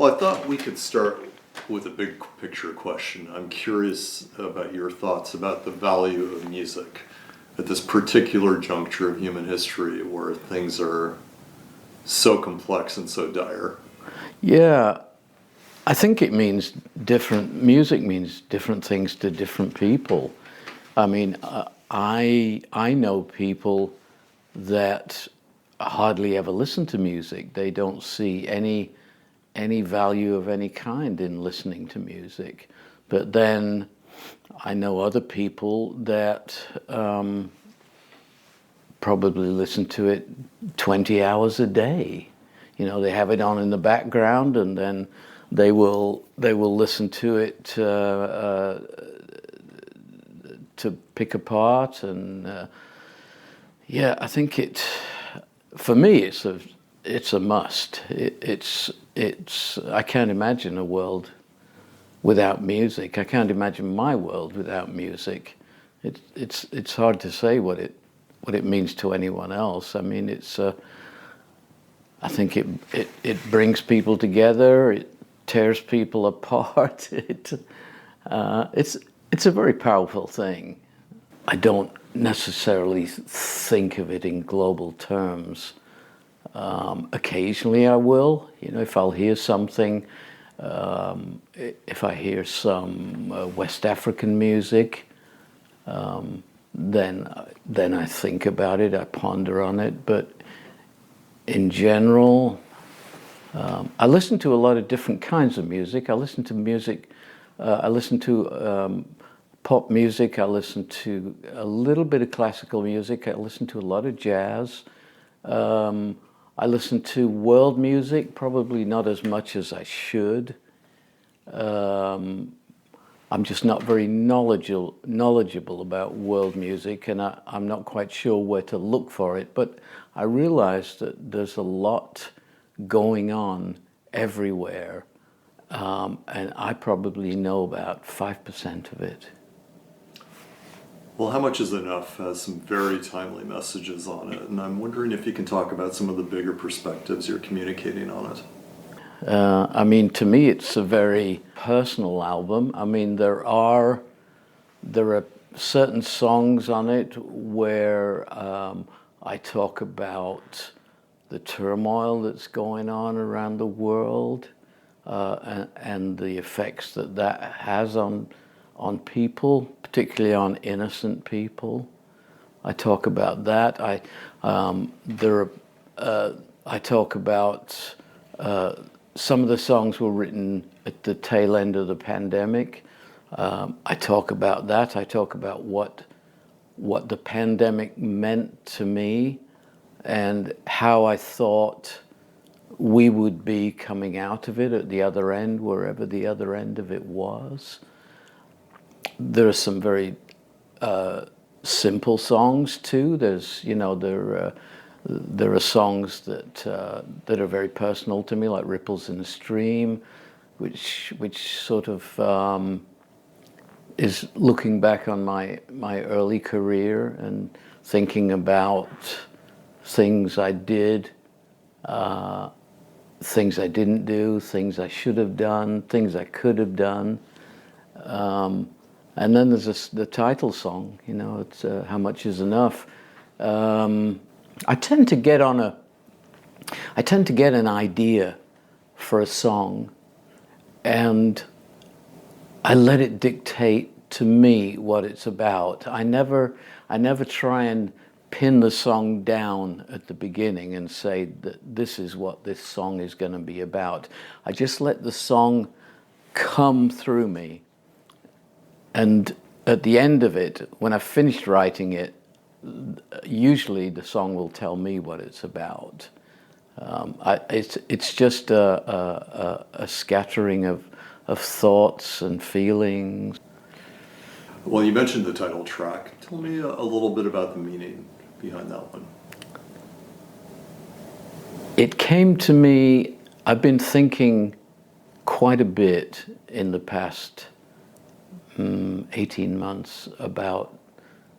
Well, I thought we could start with a big picture question. I'm curious about your thoughts about the value of music at this particular juncture of human history where things are so complex and so dire. Yeah, I think it means music means different things to different people. I mean, I know people that hardly ever listen to music. They don't see any value of any kind in listening to music. But then I know other people that probably listen to it 20 hours a day. You know, they have it on in the background, and then they will listen to it to pick apart. And yeah, I think for me it's a must. I can't imagine a world without music. I can't imagine my world without music. It's hard to say what it means to anyone else. I mean, I think it brings people together. It tears people apart. It's a very powerful thing. I don't necessarily think of it in global terms. Occasionally I will, you know, if I'll hear something, if I hear some West African music, then I think about it, I ponder on it. But in general, I listen to a lot of different kinds of music. I listen to music, I listen to pop music, I listen to a little bit of classical music, I listen to a lot of jazz. I listen to world music, probably not as much as I should. I'm just not very knowledgeable about world music, and I'm not quite sure where to look for it. But I realize that there's a lot going on everywhere, and I probably know about 5% of it. Well, How Much Is Enough has some very timely messages on it, and I'm wondering if you can talk about some of the bigger perspectives you're communicating on it. I mean, to me, it's a very personal album. I mean, there are certain songs on it where I talk about the turmoil that's going on around the world and the effects that has on people, particularly on innocent people. I talk about that. I talk about some of the songs were written at the tail end of the pandemic. I talk about that. I talk about what the pandemic meant to me and how I thought we would be coming out of it at the other end, wherever the other end of it was. There are some very simple songs too. There's, you know, there are songs that are very personal to me, like "Ripples in a Stream," which sort of is looking back on my early career and thinking about things I did, things I didn't do, things I should have done, things I could have done. And then there's the title song, you know, it's How Much Is Enough. I tend to get an idea for a song, and I let it dictate to me what it's about. I never try and pin the song down at the beginning and say that this is what this song is going to be about. I just let the song come through me. And at the end of it, when I've finished writing it, usually the song will tell me what it's about. It's just a scattering of thoughts and feelings. Well, you mentioned the title track. Tell me a little bit about the meaning behind that one. It came to me, I've been thinking quite a bit in the past 18 months about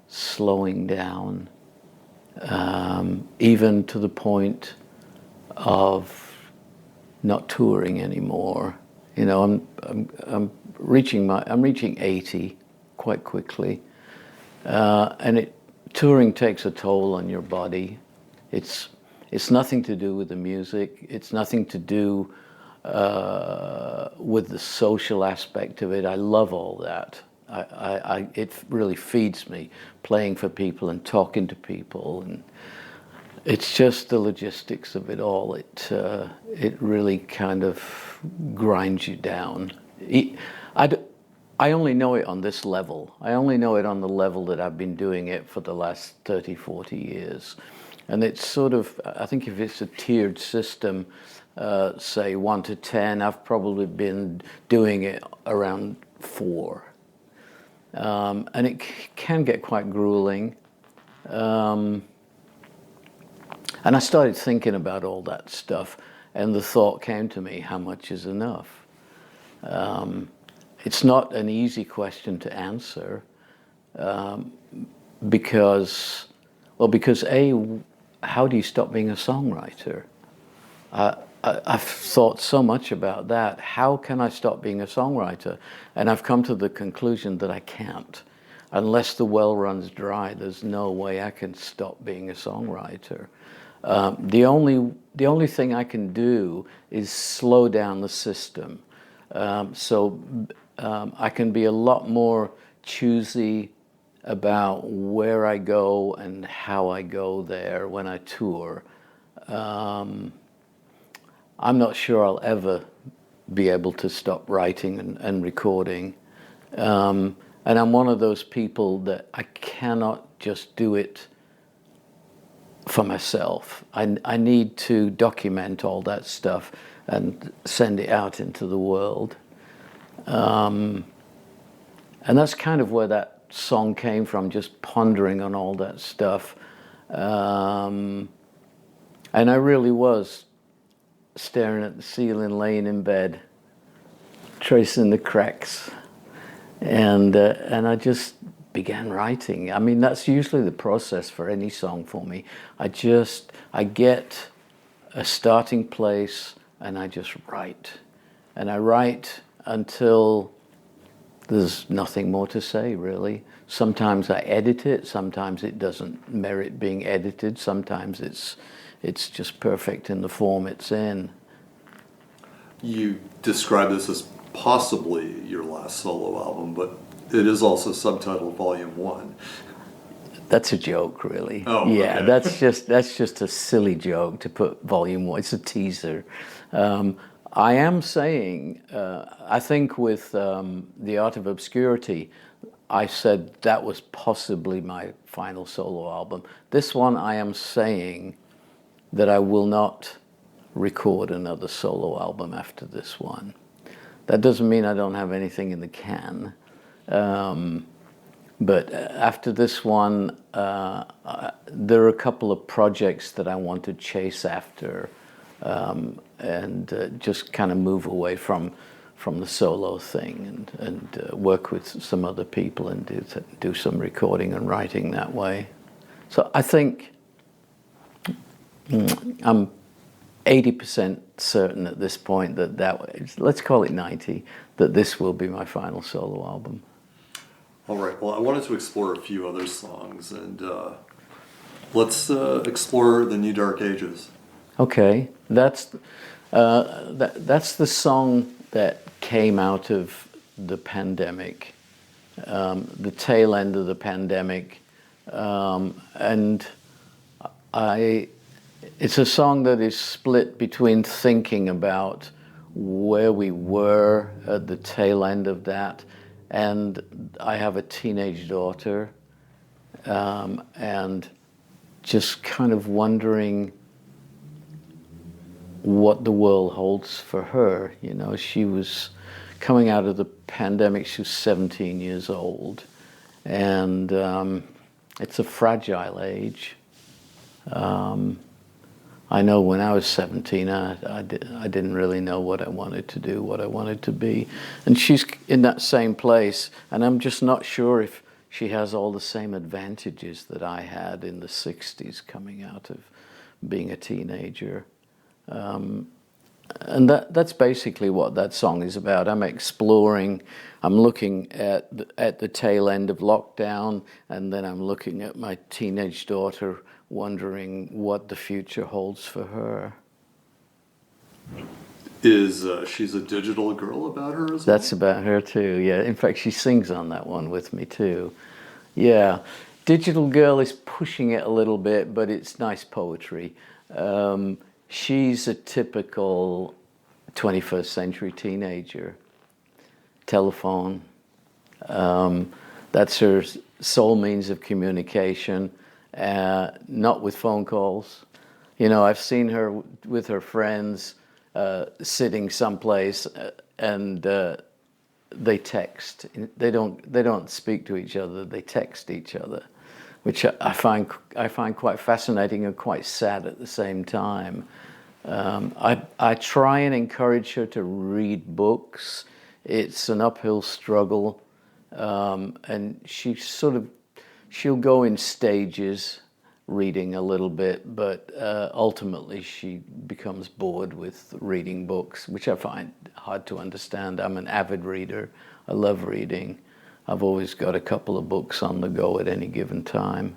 slowing down, even to the point of not touring anymore. You know, I'm reaching 80 quite quickly, and touring takes a toll on your body. It's nothing to do with the music. It's nothing to do with the social aspect of it. I love all that. It really feeds me, playing for people and talking to people, and it's just the logistics of it all. It really kind of grinds you down. I only know it on this level. I only know it on the level that I've been doing it for the last 30, 40 years. And it's sort of, I think if it's a tiered system, say 1 to 10, I've probably been doing it around 4. And it can get quite grueling. And I started thinking about all that stuff, and the thought came to me, how much is enough? It's not an easy question to answer, because A, how do you stop being a songwriter? I've thought so much about that. How can I stop being a songwriter? And I've come to the conclusion that I can't. Unless the well runs dry, there's no way I can stop being a songwriter. The only thing I can do is slow down the system. So I can be a lot more choosy about where I go and how I go there when I tour. I'm not sure I'll ever be able to stop writing and recording. And I'm one of those people that I cannot just do it for myself. I need to document all that stuff and send it out into the world. And that's kind of where that song came from, just pondering on all that stuff. And I really was staring at the ceiling, laying in bed, tracing the cracks, and I just began writing. I mean, that's usually the process for any song for me. I get a starting place and I just write, and I write until there's nothing more to say, really. Sometimes I edit it, sometimes it doesn't merit being edited, sometimes it's just perfect in the form it's in. You describe this as possibly your last solo album, but it is also subtitled Volume 1. That's a joke, really. Oh, yeah, okay. that's just a silly joke to put Volume 1. It's a teaser. I am saying, I think with The Art of Obscurity, I said that was possibly my final solo album. This one, I am saying that I will not record another solo album after this one. That doesn't mean I don't have anything in the can. But after this one, there are a couple of projects that I want to chase after, and just kind of move away from the solo thing and work with some other people and do some recording and writing that way. So I think I'm 80% certain at this point that let's call it 90, that this will be my final solo album. All right. Well, I wanted to explore a few other songs, and let's explore The New Dark Ages. Okay, that's the song that came out of the pandemic, the tail end of the pandemic, and it's a song that is split between thinking about where we were at the tail end of that, and I have a teenage daughter, and just kind of wondering what the world holds for her. You know, she was coming out of the pandemic, she was 17 years old, and it's a fragile age. I know when I was 17, I didn't really know what I wanted to do, what I wanted to be. And she's in that same place, and I'm just not sure if she has all the same advantages that I had in the 60s coming out of being a teenager. And that's basically what that song is about. I'm exploring, I'm looking at the tail end of lockdown, and then I'm looking at my teenage daughter, wondering what the future holds for her. Is she's a digital girl about her as well? That's about her too, yeah. In fact, she sings on that one with me too. Yeah. Digital Girl is pushing it a little bit, but it's nice poetry. She's a typical 21st century teenager. Telephone. That's her sole means of communication, not with phone calls. You know, I've seen her with her friends sitting someplace and they text. They don't speak to each other. They text each other, which I find quite fascinating and quite sad at the same time. I try and encourage her to read books. It's an uphill struggle, and she'll go in stages, reading a little bit, but ultimately she becomes bored with reading books, which I find hard to understand. I'm an avid reader. I love reading. I've always got a couple of books on the go at any given time.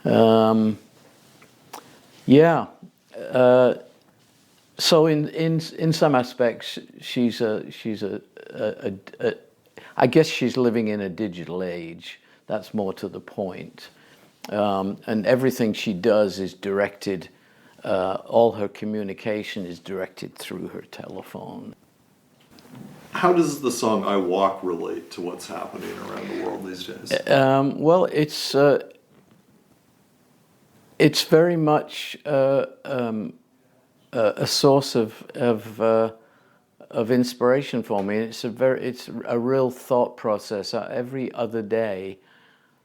So in some aspects, I guess she's living in a digital age. That's more to the point. And everything she does is directed, all her communication is directed through her telephone. How does the song I Walk relate to what's happening around the world these days? Well, it's very much a source of inspiration for me. It's a real thought process. Every other day,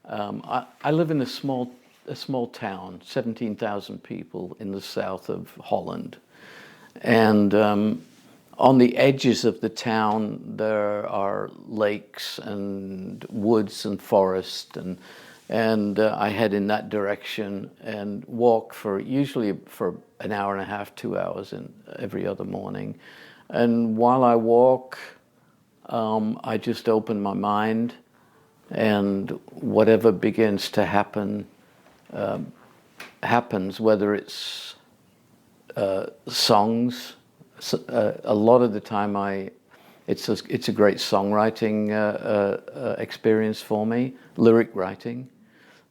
I live in a small town, 17,000 people in the south of Holland, and on the edges of the town there are lakes and woods and forest, and I head in that direction and walk usually for an hour and a half, 2 hours every other morning. And while I walk, I just open my mind, and whatever begins to happen happens, whether it's songs. A lot of the time it's a great songwriting experience for me, lyric writing.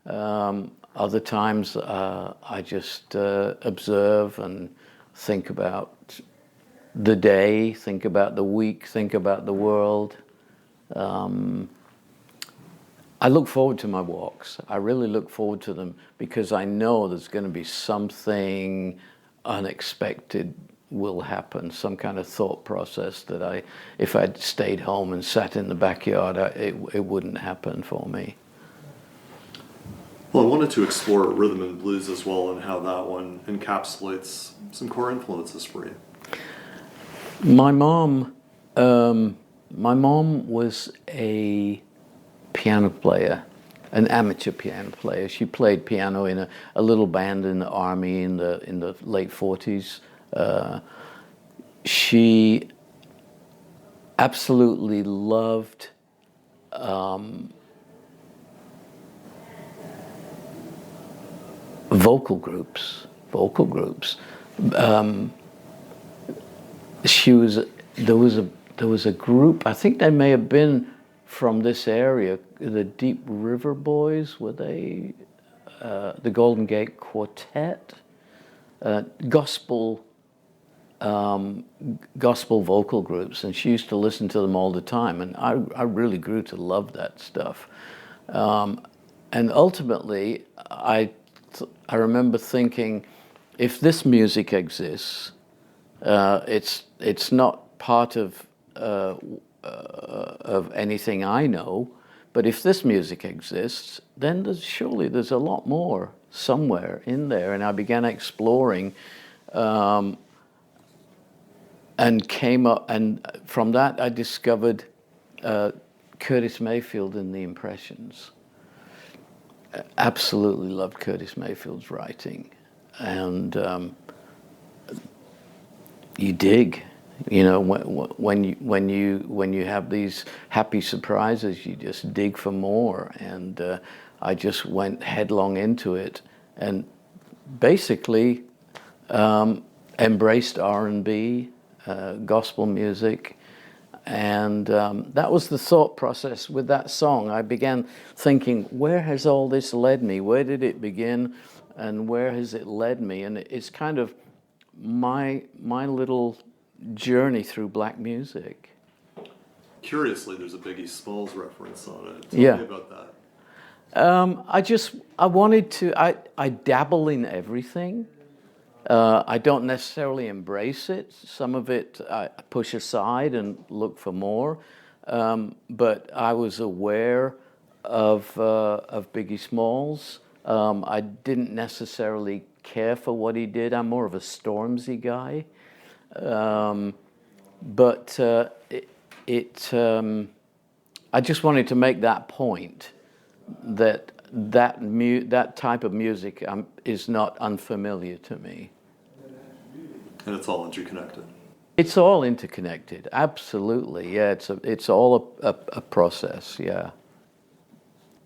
Other times I just observe and think about the day, think about the week, think about the world. I look forward to my walks. I really look forward to them because I know there's going to be something unexpected will happen, some kind of thought process that if I'd stayed home and sat in the backyard, it wouldn't happen for me. Well, I wanted to explore rhythm and blues as well, and how that one encapsulates some core influences for you. My mom was a piano player, an amateur piano player. She played piano in a little band in the army in the late 40s. She absolutely loved vocal groups. There was a group, I think they may have been from this area, the Deep River Boys, were they the Golden Gate Quartet, gospel vocal groups, and she used to listen to them all the time, and I really grew to love that stuff. And ultimately, I remember thinking, if this music exists, it's not part of anything I know, but if this music exists, then surely there's a lot more somewhere in there. And I began exploring, and came up, and from that I discovered Curtis Mayfield and the Impressions. Absolutely loved Curtis Mayfield's writing, and you dig. When you have these happy surprises, you just dig for more. And I just went headlong into it, and basically embraced R&B, gospel music, and that was the thought process with that song. I began thinking, where has all this led me? Where did it begin, and where has it led me? And it's kind of my little journey through black music. Curiously, there's a Biggie Smalls reference on it. Tell Yeah. me about that. I wanted to, I dabble in everything. I don't necessarily embrace it. Some of it I push aside and look for more. But I was aware of Biggie Smalls. I didn't necessarily care for what he did. I'm more of a Stormzy guy. But I just wanted to make that point that type of music is not unfamiliar to me. And it's all interconnected. It's all interconnected, absolutely. Yeah, it's all a process. Yeah.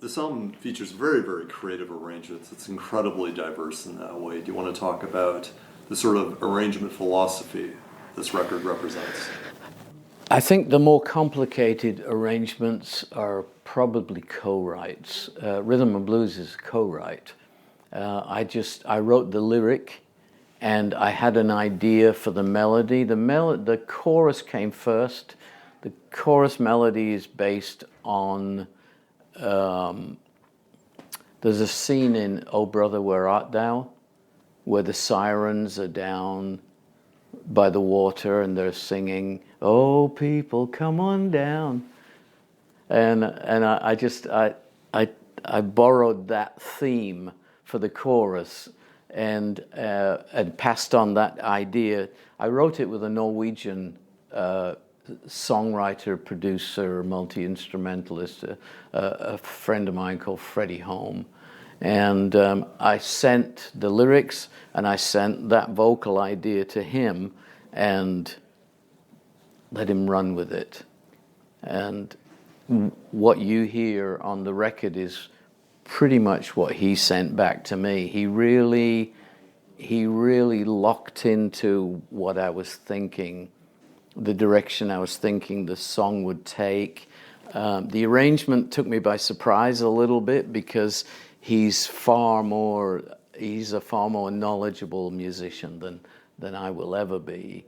This album features very, very creative arrangements. It's incredibly diverse in that way. Do you want to talk about the sort of arrangement philosophy this record represents? I think the more complicated arrangements are probably co-writes. Rhythm and blues is a co-write. I wrote the lyric, and I had an idea for the melody. The chorus came first. The chorus melody is based on. There's a scene in "Oh Brother, Where Art Thou," where the sirens are down by the water and they're singing, "Oh people, come on down," and I borrowed that theme for the chorus and passed on that idea. I wrote it with a Norwegian songwriter, producer, multi-instrumentalist, a friend of mine called Freddie Holm. And I sent the lyrics and I sent that vocal idea to him and let him run with it. And what you hear on the record is pretty much what he sent back to me. He really locked into what I was thinking, the direction I was thinking the song would take. The arrangement took me by surprise a little bit because he's a far more knowledgeable musician than I will ever be.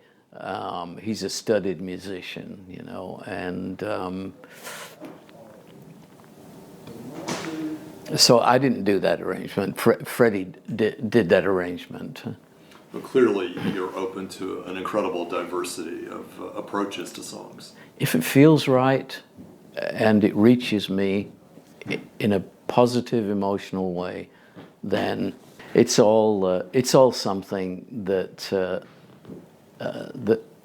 He's a studied musician, and so I didn't do that arrangement. Freddie did that arrangement. But clearly, you're open to an incredible diversity of approaches to songs. If it feels right and it reaches me in a positive, emotional way, then it's all something that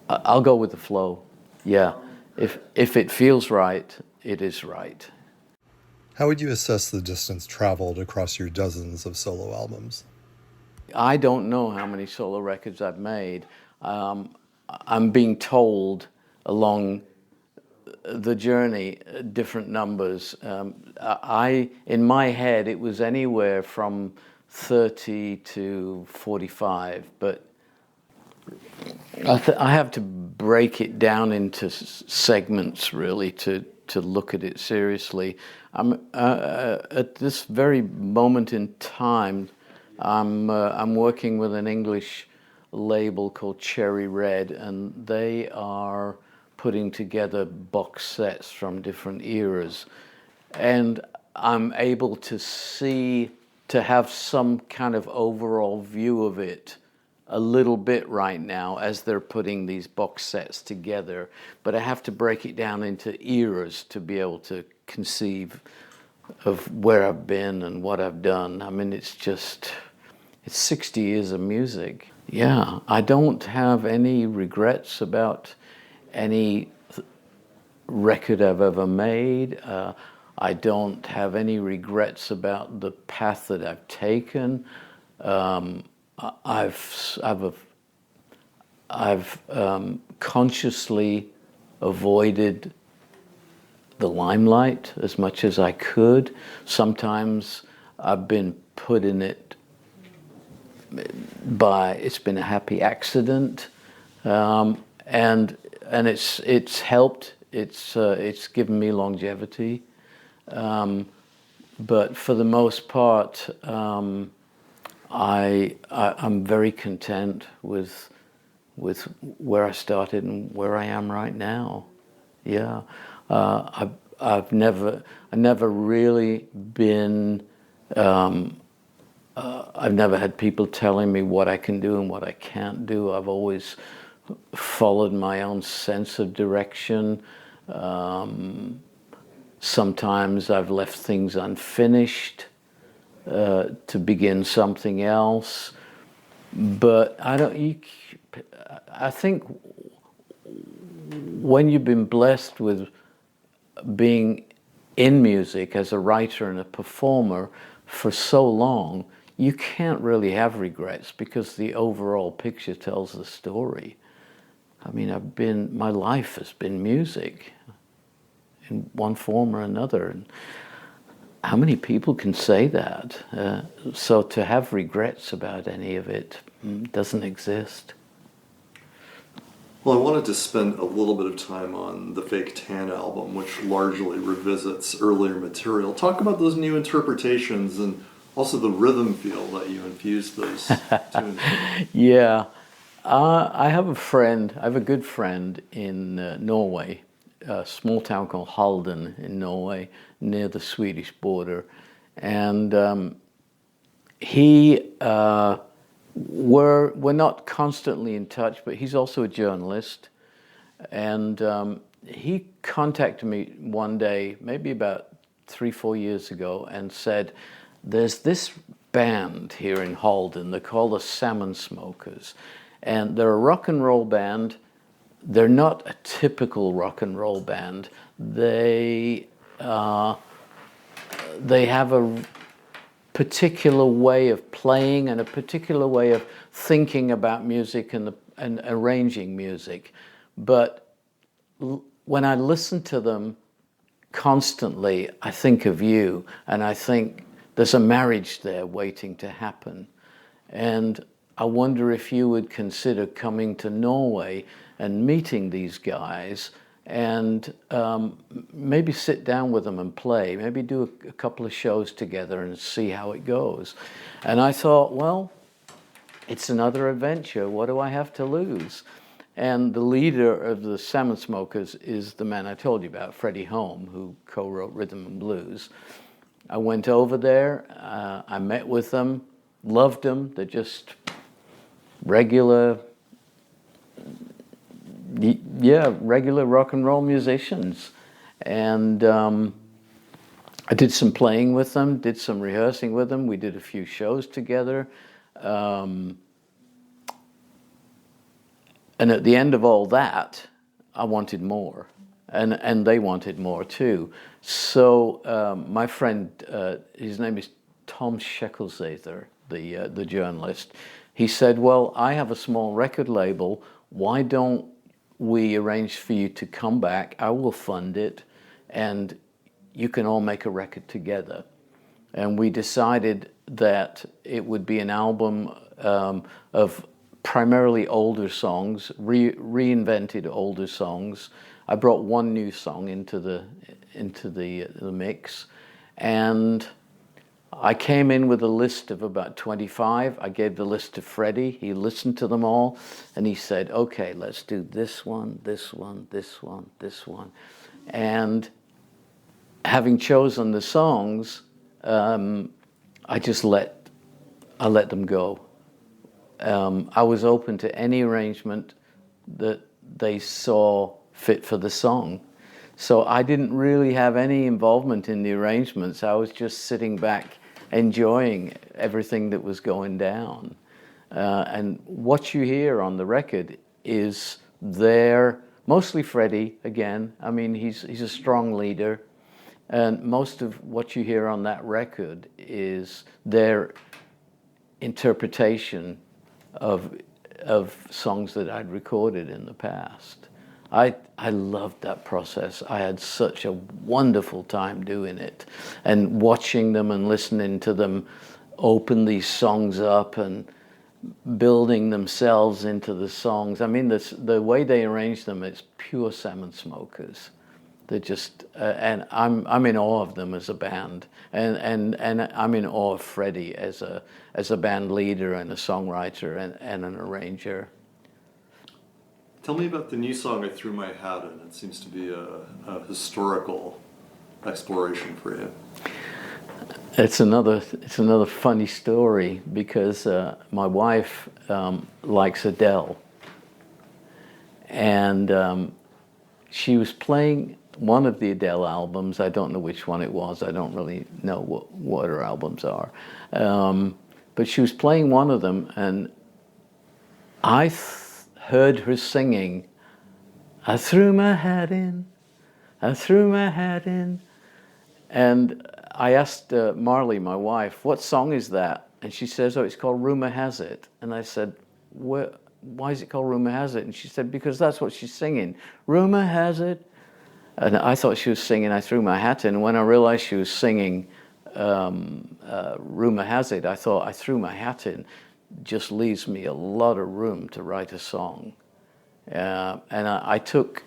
I'll go with the flow. Yeah, if it feels right, it is right. How would you assess the distance traveled across your dozens of solo albums? I don't know how many solo records I've made. I'm being told along the journey different numbers. In my head, it was anywhere from 30 to 45, but I have to break it down into segments really to look at it seriously. At this very moment in time, I'm working with an English label called Cherry Red, and they are putting together box sets from different eras, and I'm able to have some kind of overall view of it a little bit right now as they're putting these box sets together, but I have to break it down into eras to be able to conceive of where I've been and what I've done. I mean, it's 60 years of music. Yeah, I don't have any regrets about any record I've ever made. I don't have any regrets about the path that I've taken. I've consciously avoided the limelight as much as I could. Sometimes I've been put in it it's been a happy accident, and it's helped. It's given me longevity, but for the most part, I'm very content with where I started and where I am right now. Yeah, I've never really been. I've never had people telling me what I can do and what I can't do. I've always followed my own sense of direction. Sometimes I've left things unfinished to begin something else. But I think when you've been blessed with being in music as a writer and a performer for so long, you can't really have regrets because the overall picture tells the story. I mean, my life has been music in one form or another. And how many people can say that? So to have regrets about any of it doesn't exist. Well, I wanted to spend a little bit of time on the Fake Tan album, which largely revisits earlier material. Talk about those new interpretations and also the rhythm feel that you infused those tunes with. Yeah. I have a good friend in Norway, a small town called Halden in Norway, near the Swedish border. And we're not constantly in touch, but he's also a journalist. And he contacted me one day, maybe about 3-4 years ago, and said, there's this band here in Halden, they're called the Salmon Smokers. And they're a rock and roll band. They're not a typical rock and roll band. They have a particular way of playing and a particular way of thinking about music and arranging music. But when I listen to them constantly, I think of you, and I think there's a marriage there waiting to happen. And I wonder if you would consider coming to Norway and meeting these guys and maybe sit down with them and play, maybe do a couple of shows together and see how it goes. And I thought, well, it's another adventure. What do I have to lose? And the leader of the Salmon Smokers is the man I told you about, Freddie Home, who co-wrote Rhythm and Blues. I went over there, I met with them, loved them. They're just regular rock and roll musicians. And I did some playing with them, did some rehearsing with them. We did a few shows together. And at the end of all that, I wanted more. And they wanted more too. So my friend, his name is Tom Sheckelzader, the journalist, he said, well, I have a small record label. Why don't we arrange for you to come back? I will fund it, and you can all make a record together. And we decided that it would be an album of primarily older songs, reinvented older songs. I brought one new song into the mix, and I came in with a list of about 25. I gave the list to Freddie. He listened to them all, and he said, okay, let's do this one, this one, this one, this one. And having chosen the songs, I let them go. I was open to any arrangement that they saw fit for the song. So I didn't really have any involvement in the arrangements. I was just sitting back enjoying everything that was going down. And what you hear on the record is mostly Freddie again. I mean, he's a strong leader. And most of what you hear on that record is their interpretation of of songs that I'd recorded in the past. I loved that process. I had such a wonderful time doing it, and watching them and listening to them open these songs up and building themselves into the songs. I mean, the way they arrange them, it's pure Salmon Smokers. They're just, and I'm in awe of them as a band, and I'm in awe of Freddie as a band leader and a songwriter and an arranger. Tell me about the new song I Threw My Hat In. It seems to be a historical exploration for you. It's another funny story because my wife likes Adele, and she was playing one of the Adele albums. I don't know which one it was. I don't really know what her albums are, but she was playing one of them, and I heard her singing, "I threw my hat in, I threw my hat in," and I asked Marley, my wife, "What song is that?" And she says, "Oh, it's called Rumor Has It." And I said, "Why is it called Rumor Has It?" And she said, "Because that's what she's singing. Rumor has it." And I thought she was singing "I Threw My Hat In." When I realized she was singing Rumor Has It, I thought "I Threw My Hat In" just leaves me a lot of room to write a song. And I took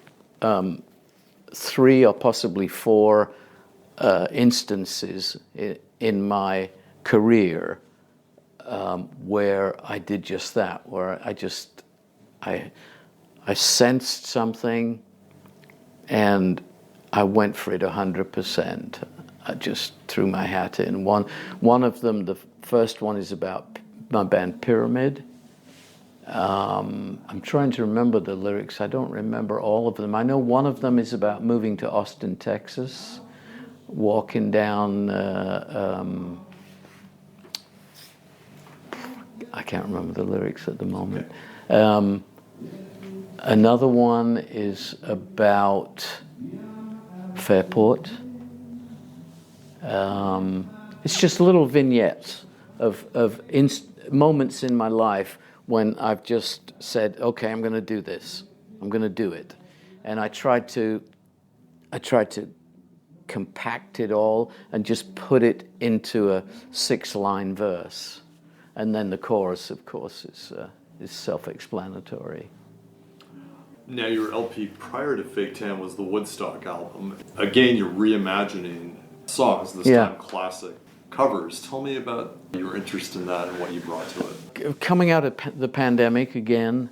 3 or possibly 4 instances in my career where I did just that, where I sensed something and I went for it 100%. I just threw my hat in. One of them, the first one, is about my band Pyramid. I'm trying to remember the lyrics. I don't remember all of them. I know one of them is about moving to Austin, Texas, walking down, I can't remember the lyrics at the moment. Another one is about Fairport. It's just little vignettes of moments in my life when I've just said, "Okay, I'm going to do this. I'm going to do it," and I tried to compact it all and just put it into a 6-line verse, and then the chorus, of course, is self-explanatory. Now, your LP prior to Fake Tan was the Woodstock album. Again, you're reimagining songs, this time classic covers. Tell me about your interest in that and what you brought to it. Coming out of the pandemic again,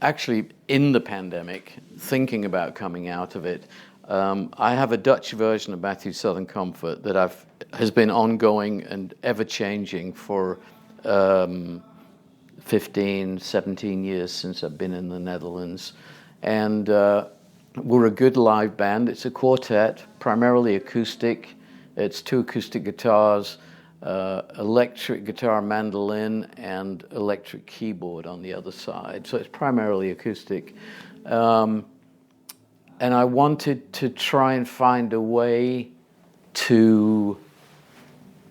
actually in the pandemic, thinking about coming out of it, I have a Dutch version of Matthews Southern Comfort that has been ongoing and ever-changing for 15, 17 years since I've been in the Netherlands. And we're a good live band. It's a quartet, primarily acoustic. It's 2 acoustic guitars, electric guitar, mandolin, and electric keyboard on the other side. So it's primarily acoustic. And I wanted to try and find a way to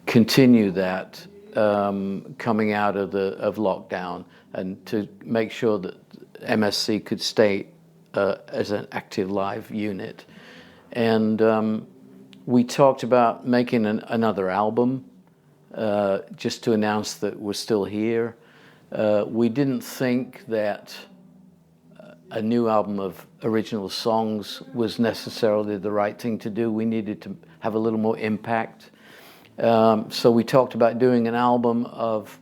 continue that coming out of lockdown, and to make sure that MSC could stay as an active live unit. And we talked about making another album just to announce that we're still here. We didn't think that a new album of original songs was necessarily the right thing to do. We needed to have a little more impact. So we talked about doing an album of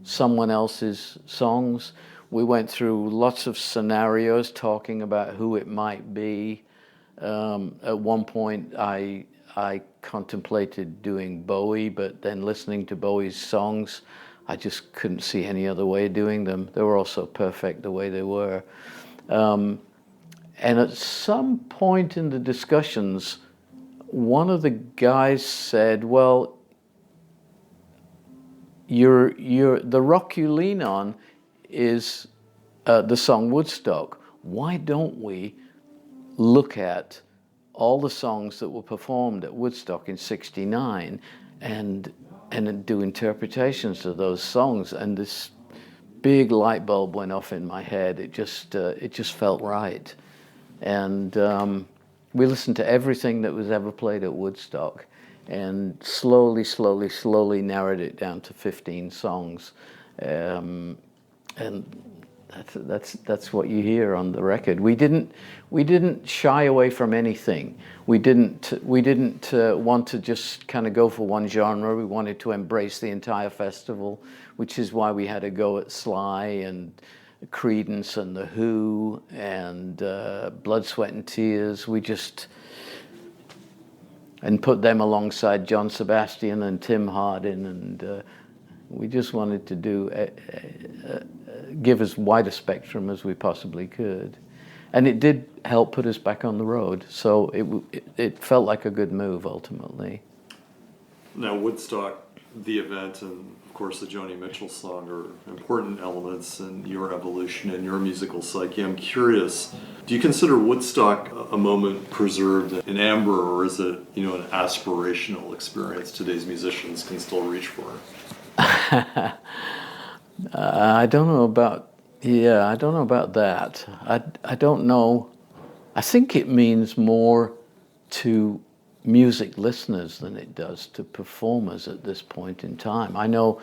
someone else's songs. We went through lots of scenarios talking about who it might be. At one point, I contemplated doing Bowie, but then listening to Bowie's songs, I just couldn't see any other way of doing them. They were all so perfect the way they were. And at some point in the discussions, one of the guys said, "Well, the rock you lean on is the song Woodstock. Why don't we look at all the songs that were performed at Woodstock in '69 and do interpretations of those songs?" And this big light bulb went off in my head. It just felt right. And we listened to everything that was ever played at Woodstock, and slowly narrowed it down to 15 songs. And that's what you hear on the record. We didn't shy away from anything. We didn't want to just kind of go for one genre. We wanted to embrace the entire festival, which is why we had a go at Sly and Creedence and The Who and Blood, Sweat and Tears. And put them alongside John Sebastian and Tim Hardin, and we just wanted to give as wide a spectrum as we possibly could. And it did help put us back on the road, so it felt like a good move ultimately. Now, Woodstock, the event, and of course the Joni Mitchell song are important elements in your evolution and your musical psyche. I'm curious, do you consider Woodstock a moment preserved in amber, or is it, an aspirational experience today's musicians can still reach for? I don't know about that. I don't know. I think it means more to music listeners than it does to performers at this point in time. I know,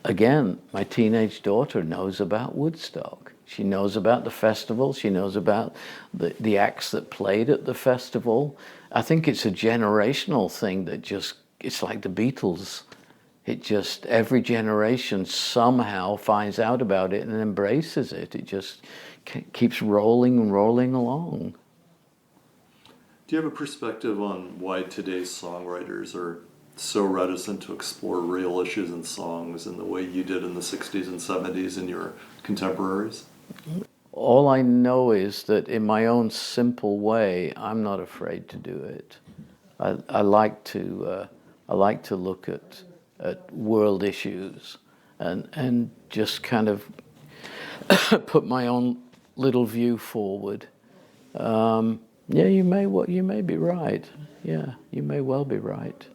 again, my teenage daughter knows about Woodstock. She knows about the festival. She knows about the acts that played at the festival. I think it's a generational thing that it's like the Beatles. It just, every generation somehow finds out about it and embraces it. It just keeps rolling and rolling along. Do you have a perspective on why today's songwriters are so reticent to explore real issues in songs in the way you did in the 60s and 70s in your contemporaries? All I know is that in my own simple way, I'm not afraid to do it. I like to look at world issues and just kind of put my own little view forward. Yeah, you may be right. Yeah, you may well be right.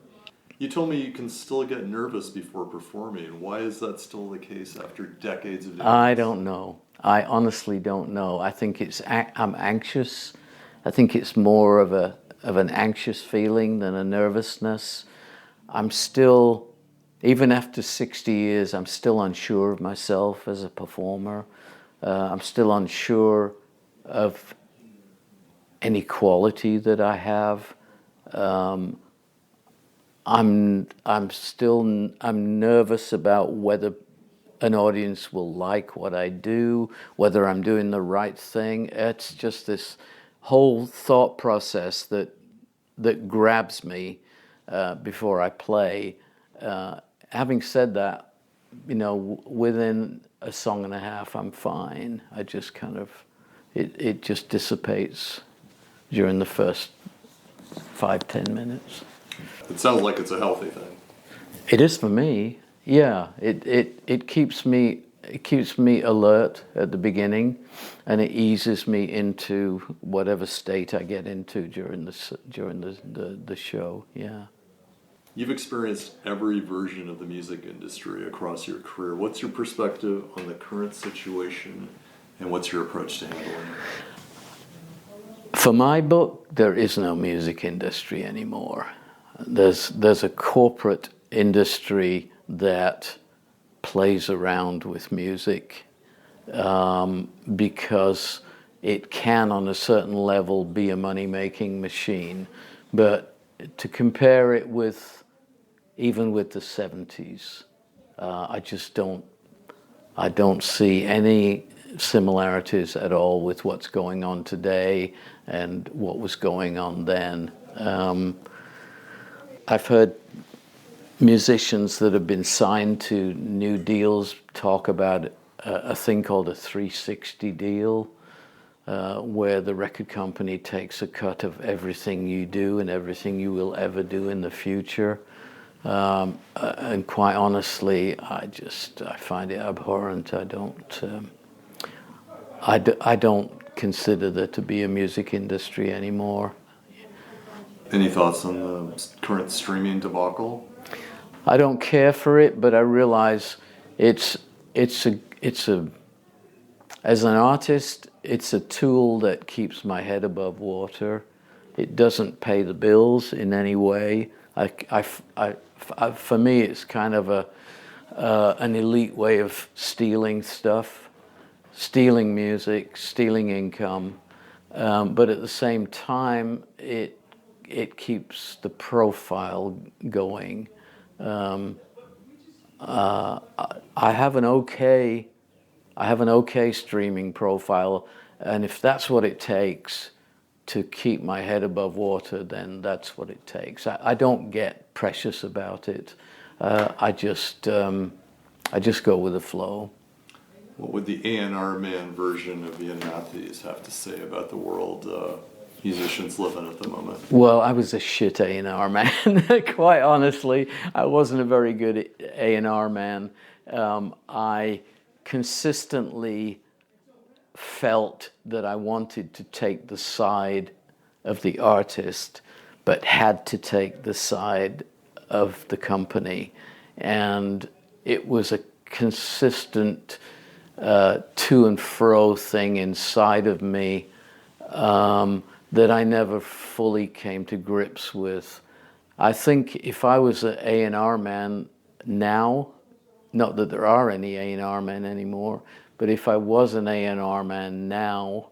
You told me you can still get nervous before performing. Why is that still the case after decades of doing I this? don't know. I honestly don't know. I think I'm anxious. I think it's more of an anxious feeling than a nervousness. I'm still, even after 60 years, I'm still unsure of myself as a performer. I'm still unsure of any quality that I have. I'm nervous about whether an audience will like what I do, whether I'm doing the right thing. It's just this whole thought process that grabs me before I play. Having said that, within a song and a half, I'm fine. I just kind of, it just dissipates during the first 5-10 minutes. It sounds like it's a healthy thing. It is for me. Yeah, it keeps me alert at the beginning, and it eases me into whatever state I get into during the show. Yeah. You've experienced every version of the music industry across your career. What's your perspective on the current situation, and what's your approach to handling it? For my book, there is no music industry anymore. There's a corporate industry that plays around with music because it can, on a certain level, be a money-making machine. But to compare it with, even with the 70s, I don't see any similarities at all with what's going on today and what was going on then. I've heard musicians that have been signed to new deals talk about a thing called a 360 deal, where the record company takes a cut of everything you do and everything you will ever do in the future. And quite honestly, I find it abhorrent. I don't consider there to be a music industry anymore. Any thoughts on the current streaming debacle? I don't care for it, but I realize it's it's a as an artist, it's a tool that keeps my head above water. It doesn't pay the bills in any way. For me, it's kind of an elite way of stealing stuff, stealing music, stealing income. But at the same time, it keeps the profile going. I have an okay streaming profile, and if that's what it takes to keep my head above water, then that's what it takes. I don't get precious about it. I just go with the flow. What would the A&R man version of Iain Matthews have to say about the world musicians live in at the moment? Well, I was a shit A&R man, quite honestly. I wasn't a very good A&R man. I consistently felt that I wanted to take the side of the artist, but had to take the side of the company. And it was a consistent to and fro thing inside of me that I never fully came to grips with. I think if I was an A&R man now, not that there are any A&R men anymore, but if I was an A&R man now,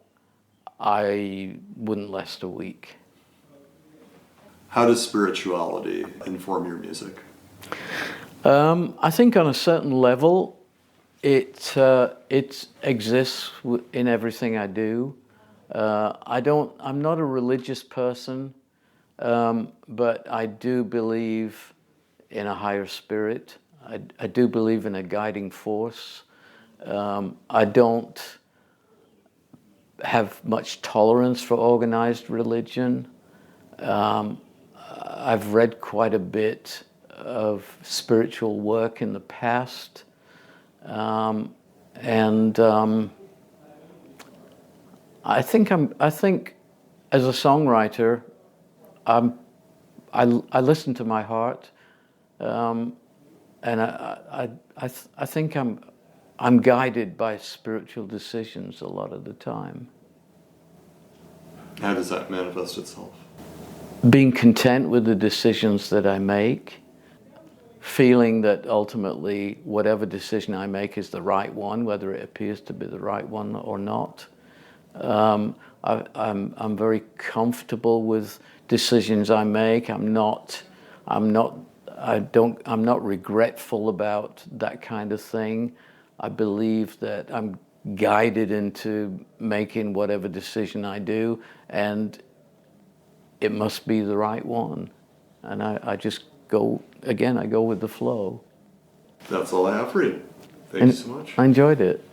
I wouldn't last a week. How does spirituality inform your music? I think on a certain level, it exists in everything I do. I'm not a religious person, but I do believe in a higher spirit. I do believe in a guiding force. I don't have much tolerance for organized religion. I've read quite a bit of spiritual work in the past, and I think as a songwriter, I listen to my heart, and I think I'm guided by spiritual decisions a lot of the time. How does that manifest itself? Being content with the decisions that I make, feeling that ultimately whatever decision I make is the right one, whether it appears to be the right one or not. I'm very comfortable with decisions I make. I'm not regretful about that kind of thing. I believe that I'm guided into making whatever decision I do, and it must be the right one. And I just go with the flow. That's all I have for you. Thank you so much. I enjoyed it.